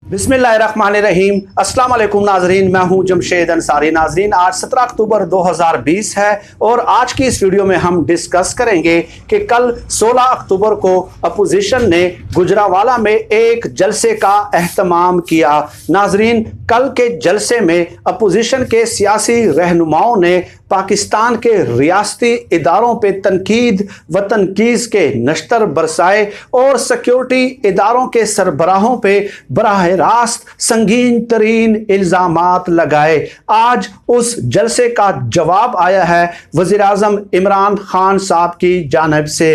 बिस्मिल्लाहिर्रहमानिर्रहीम। अस्सलाम वालेकुम नाजरीन, मैं हूं जमशेद अंसारी। नाजरीन, आज 17 अक्टूबर 2020 है और आज की इस वीडियो में हम डिस्कस करेंगे कि कल 16 अक्टूबर को अपोजिशन ने गुजरांवाला में एक जलसे का एहतमाम किया। नाजरीन, कल के जलसे में अपोजिशन के सियासी रहनुमाओं ने पाकिस्तान के रियासती इदारों पे तनकीद व तनकीज़ के नश्तर बरसाए और सिक्योरिटी इदारों के सरबराहों पे बराह रास्त संगीन तरीन इल्ज़ामात लगाए। आज उस जलसे का जवाब आया है वज़ीर आज़म इमरान खान साहब की जानिब से।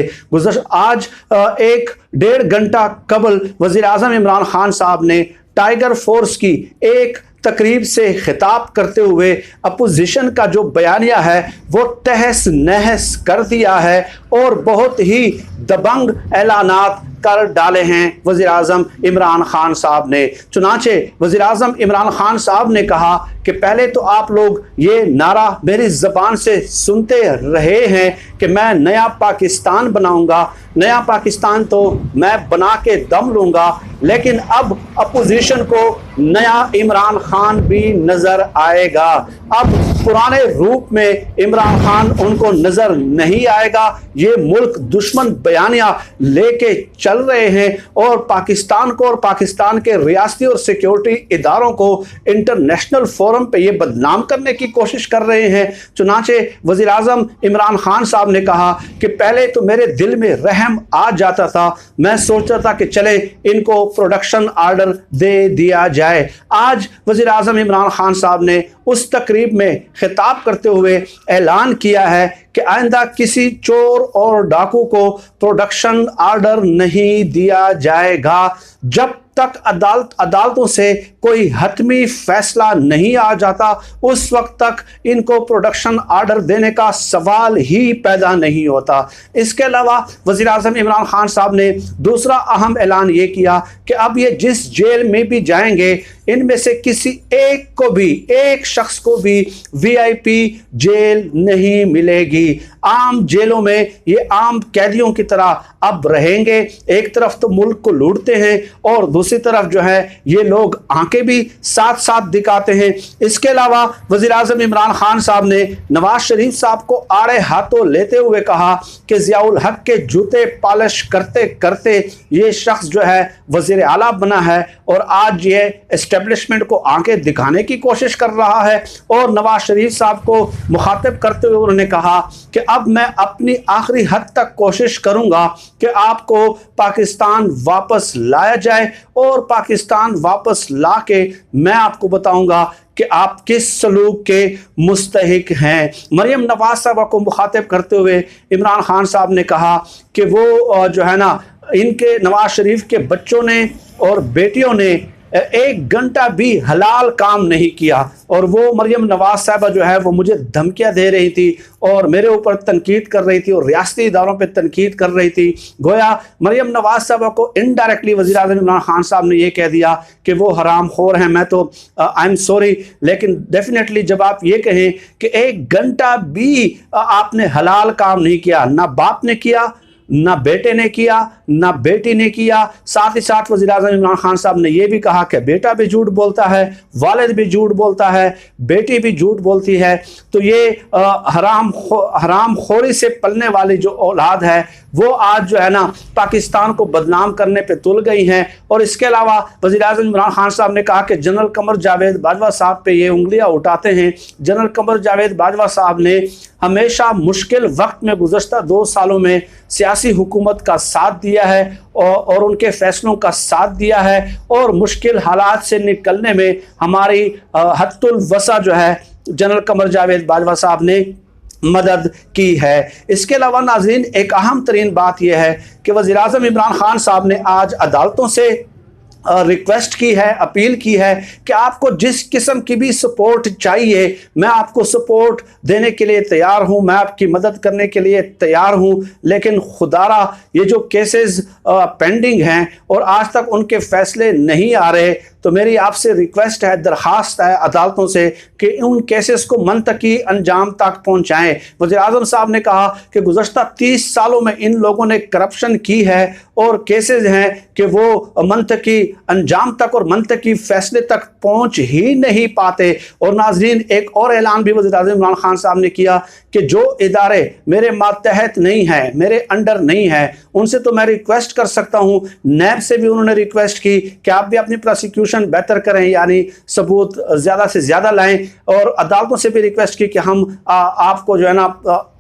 आज 1-1.5 घंटा कबल वज़ीर आज़म इमरान खान साहब ने टाइगर फोर्स की एक तकरीब से खिताब करते हुए अपोजिशन का जो बयानिया है वो तहस नहस कर दिया है और बहुत ही दबंग ऐलानात कर डाले हैं वज़ीर आज़म इमरान खान साहब ने। चुनांचे वज़ीर आज़म इमरान खान साहब ने कहा कि पहले तो आप लोग ये नारा मेरी ज़बान से सुनते रहे हैं कि मैं नया पाकिस्तान बनाऊंगा, नया पाकिस्तान तो मैं बना के दम लूँगा, लेकिन अब अपोजिशन को नया इमरान खान भी नज़र आएगा। अब पुराने रूप में इमरान खान उनको नज़र नहीं आएगा। ये मुल्क दुश्मन बयानिया लेके चल रहे हैं और पाकिस्तान को और पाकिस्तान के रियासती और सिक्योरिटी इदारों को इंटरनेशनल फोरम पे ये बदनाम करने की कोशिश कर रहे हैं। चुनांचे वज़ीर आज़म इमरान खान साहब ने कहा कि पहले तो मेरे दिल में रहम आ जाता था, मैं सोचता था कि चले इनको प्रोडक्शन आर्डर दे दिया जाए। आज वज़ीर आज़म इमरान खान साहब ने उस तकरीब में खिताब करते हुए ऐलान किया है कि आइंदा किसी चोर और डाकू को प्रोडक्शन आर्डर नहीं दिया जाएगा जब तक अदालतों से कोई हतमी फैसला नहीं आ जाता। उस वक्त तक इनको प्रोडक्शन आर्डर देने का सवाल ही पैदा नहीं होता। इसके अलावा वज़ीर आज़म इमरान खान साहब ने दूसरा अहम ऐलान ये किया कि अब ये जिस जेल में भी जाएंगे इनमें से किसी एक शख्स को भी वीआईपी जेल नहीं मिलेगी। आम जेलों में ये आम कैदियों की तरह अब रहेंगे। एक तरफ तो मुल्क को लूटते हैं और दूसरी तरफ जो है ये लोग आंखें भी साथ साथ दिखाते हैं। इसके अलावा वज़ीर आज़म इमरान खान साहब ने नवाज शरीफ साहब को आड़े हाथों लेते हुए कहा कि ज़ियाउल हक के जूते पॉलिश करते करते ये शख्स जो है वज़ीर आला बना है और आज ये एस्टेब्लिशमेंट को आंखें दिखाने की कोशिश कर रहा है। और नवाज शरीफ साहब को मुखातिब करते हुए उन्होंने कहा कि अब मैं अपनी आखिरी हद तक कोशिश करूंगा कि आपको पाकिस्तान वापस लाया जाए और पाकिस्तान वापस ला के मैं आपको बताऊंगा कि आप किस सलूक के मुस्तहिक हैं। मरियम नवाज साहब को मुखातिब करते हुए इमरान खान साहब ने कहा कि वो जो है ना, इनके नवाज शरीफ के बच्चों ने और बेटियों ने 1 घंटा भी हलाल काम नहीं किया और वो मरियम नवाज साहबा जो है वो मुझे धमकियां दे रही थी और मेरे ऊपर तनकीद कर रही थी और रियासती इदारों पे तनकीद कर रही थी। गोया मरियम नवाज साहबा को इनडायरेक्टली वज़ीर आज़म इमरान खान साहब ने ये कह दिया कि वो हराम खोर हैं। मैं तो आई एम सॉरी, लेकिन डेफिनेटली जब आप ये कहें कि 1 घंटा भी आपने हलाल काम नहीं किया, ना बाप ने किया, ना बेटे ने किया, ना बेटी ने किया। साथ ही साथ वज़ीर आज़म इमरान खान साहब ने यह भी कहा कि बेटा भी झूठ बोलता है, वालिद भी झूठ बोलता है, बेटी भी झूठ बोलती है। तो ये हराम खोरी से पलने वाली जो औलाद है वो आज जो है ना पाकिस्तान को बदनाम करने पे तुल गई हैं। और इसके अलावा वज़ीर आज़म इमरान खान साहब ने कहा कि जनरल कमर जावेद बाजवा साहब पे ये उंगलियां उठाते हैं। जनरल कमर जावेद बाजवा साहब ने हमेशा मुश्किल वक्त में गुज़श्ता 2 सालों में सियासी हुकूमत का साथ दिया है और उनके फैसलों का साथ दिया है और मुश्किल हालात से निकलने में हमारी हद्दुल वसा जो है जनरल कमर जावेद बाजवा साहब ने मदद की है। इसके अलावा नाज़रीन, एक अहम तरीन बात यह है कि वज़ीर आज़म इमरान खान साहब ने आज अदालतों से रिक्वेस्ट की है, अपील की है कि आपको जिस किस्म की भी सपोर्ट चाहिए मैं आपको सपोर्ट देने के लिए तैयार हूं, मैं आपकी मदद करने के लिए तैयार हूं, लेकिन खुदारा ये जो केसेस पेंडिंग हैं और आज तक उनके फैसले नहीं आ रहे, تو میری آپ سے ریکویسٹ ہے، درخواست ہے عدالتوں سے کہ ان کیسز کو منطقی انجام تک پہنچائیں۔ وزیر اعظم صاحب نے کہا کہ گزشتہ 30 سالوں میں ان لوگوں نے کرپشن کی ہے اور کیسز ہیں کہ وہ منطقی انجام تک اور منطقی فیصلے تک پہنچ ہی نہیں پاتے۔ اور ناظرین، ایک اور اعلان بھی وزیر اعظم عمران خان صاحب نے کیا کہ جو ادارے میرے ماتحت نہیں ہیں، میرے انڈر نہیں ہیں، ان سے تو میں ریکویسٹ کر سکتا ہوں۔ نیب سے بھی انہوں نے ریکویسٹ کی کہ آپ بھی اپنی پروسیکیوشن بہتر کریں، یعنی ثبوت زیادہ سے زیادہ لائیں، اور عدالتوں سے بھی ریکویسٹ کی کہ ہم آپ کو جو ہے نا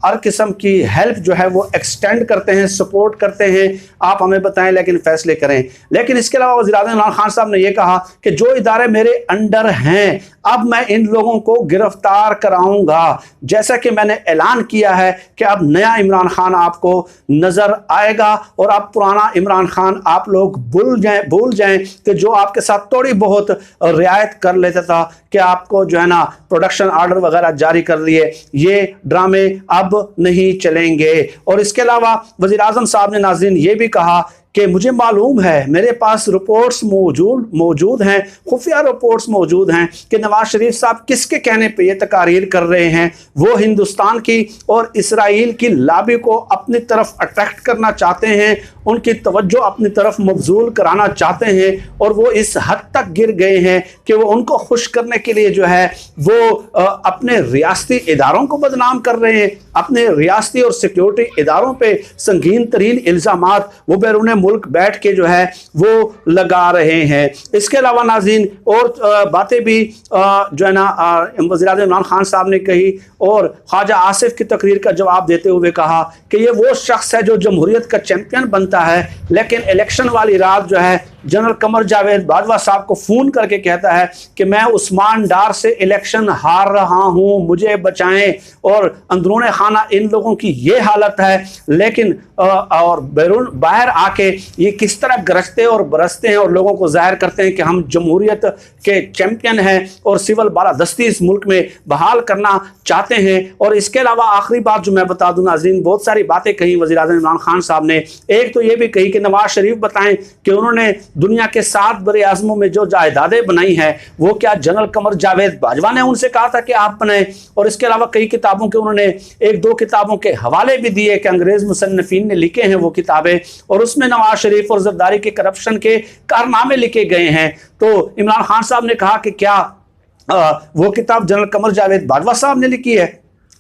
ہر قسم کی ہیلپ جو ہے وہ ایکسٹینڈ کرتے ہیں، سپورٹ کرتے ہیں، آپ ہمیں بتائیں لیکن فیصلے کریں۔ لیکن اس کے علاوہ وزیر اعظم عمران خان صاحب نے یہ کہا کہ جو ادارے میرے انڈر ہیں اب میں ان لوگوں کو گرفتار کراؤں گا، جیسا کہ میں نے اعلان کیا ہے کہ اب نیا عمران خان آپ کو نظر آئے گا اور اب پرانا عمران خان آپ لوگ بھول جائیں کہ جو آپ کے ساتھ تھوڑی بہت رعایت کر لیتا تھا کہ آپ کو جو ہے نا پروڈکشن آرڈر وغیرہ جاری کر دیے، یہ ڈرامے اب نہیں چلیں گے۔ اور اس کے علاوہ وزیر اعظم صاحب نے ناظرین یہ بھی کہا کہ مجھے معلوم ہے، میرے پاس رپورٹس موجود ہیں، خفیہ رپورٹس موجود ہیں کہ نواز شریف صاحب کس کے کہنے پہ یہ تقاریر کر رہے ہیں۔ وہ ہندوستان کی اور اسرائیل کی لابی کو اپنی طرف اٹریکٹ کرنا چاہتے ہیں، ان کی توجہ اپنی طرف مبذول کرانا چاہتے ہیں، اور وہ اس حد تک گر گئے ہیں کہ وہ ان کو خوش کرنے کے لیے جو ہے وہ اپنے ریاستی اداروں کو بدنام کر رہے ہیں، اپنے ریاستی اور سیکیورٹی اداروں پہ سنگین ترین الزامات وہ بیرون ملک بیٹھ کے جو ہے وہ لگا رہے ہیں۔ اس کے علاوہ ناظرین اور باتیں بھی جو ہے نا وزیر اعظم عمران خان صاحب نے کہی، اور خواجہ آصف کی تقریر کا جواب دیتے ہوئے کہا کہ یہ وہ شخص ہے جو جمہوریت کا چیمپئن بنتا ہے، لیکن الیکشن والی رات جو ہے جنرل قمر جاوید باجوہ صاحب کو فون کر کے کہتا ہے کہ میں عثمان ڈار سے الیکشن ہار رہا ہوں، مجھے بچائیں، اور اندرون خانہ ان لوگوں کی یہ حالت ہے، لیکن اور باہر آ کے یہ کس طرح گرجتے اور برستے ہیں اور لوگوں کو ظاہر کرتے ہیں کہ ہم جمہوریت کے چیمپئن ہیں اور سول بالادستی اس ملک میں بحال کرنا چاہتے ہیں۔ اور اس کے علاوہ آخری بات جو میں بتا دوں ناظرین، بہت ساری باتیں کہیں وزیر اعظم عمران خان صاحب نے، ایک تو یہ بھی کہی کہ نواز شریف بتائیں کہ انہوں نے دنیا کے 7 بر اعظموں میں جو جائیدادیں بنائی ہیں وہ کیا جنرل قمر جاوید باجوہ نے ان سے کہا تھا کہ آپ بنائیں؟ اور اس کے علاوہ کئی کتابوں کے انہوں نے 1-2 کتابوں کے حوالے بھی دیے کہ انگریز مصنفین نے لکھے ہیں وہ کتابیں، اور اس میں نواز شریف اور زرداری کے کرپشن کے کارنامے لکھے گئے ہیں۔ تو عمران خان صاحب نے کہا کہ کیا وہ کتاب جنرل قمر جاوید باجوہ صاحب نے لکھی ہے؟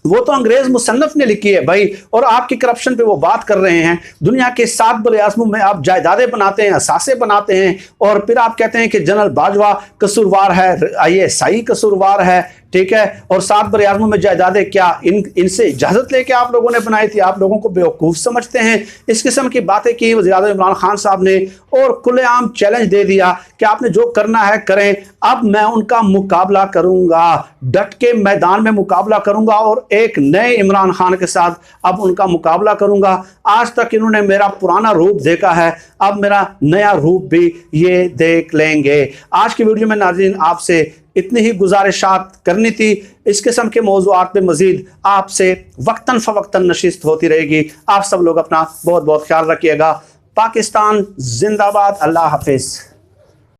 وہ تو انگریز مصنف نے لکھی ہے بھائی، اور آپ کی کرپشن پہ وہ بات کر رہے ہیں۔ دنیا کے 7 بر اعظموں میں آپ جائیدادیں بناتے ہیں، اثاثے بناتے ہیں، اور پھر آپ کہتے ہیں کہ جنرل باجوہ قصوروار ہے، ISI قصوروار ہے، ٹھیک ہے، اور 7 بر اعظموں میں جائیدادیں کیا ان سے اجازت لے کے آپ لوگوں نے بنائی تھی؟ آپ لوگوں کو بیوقوف سمجھتے ہیں؟ اس قسم کی باتیں کی وزیر اعظم عمران خان صاحب نے، اور کھلے عام چیلنج دے دیا کہ آپ نے جو کرنا ہے کریں، اب میں ان کا مقابلہ کروں گا، ڈٹ کے میدان میں مقابلہ کروں گا، اور ایک نئے عمران خان کے ساتھ اب ان کا مقابلہ کروں گا۔ آج تک انہوں نے میرا پرانا روپ دیکھا ہے، اب میرا نیا روپ بھی یہ دیکھ لیں گے۔ آج کی ویڈیو میں ناظرین آپ سے اتنی ہی گزارشات کرنی تھی۔ اس قسم کے موضوعات پہ مزید آپ سے وقتاً فوقتاً نشست ہوتی رہے گی۔ آپ سب لوگ اپنا بہت بہت خیال رکھیے گا۔ پاکستان زندہ باد۔ اللہ حافظ۔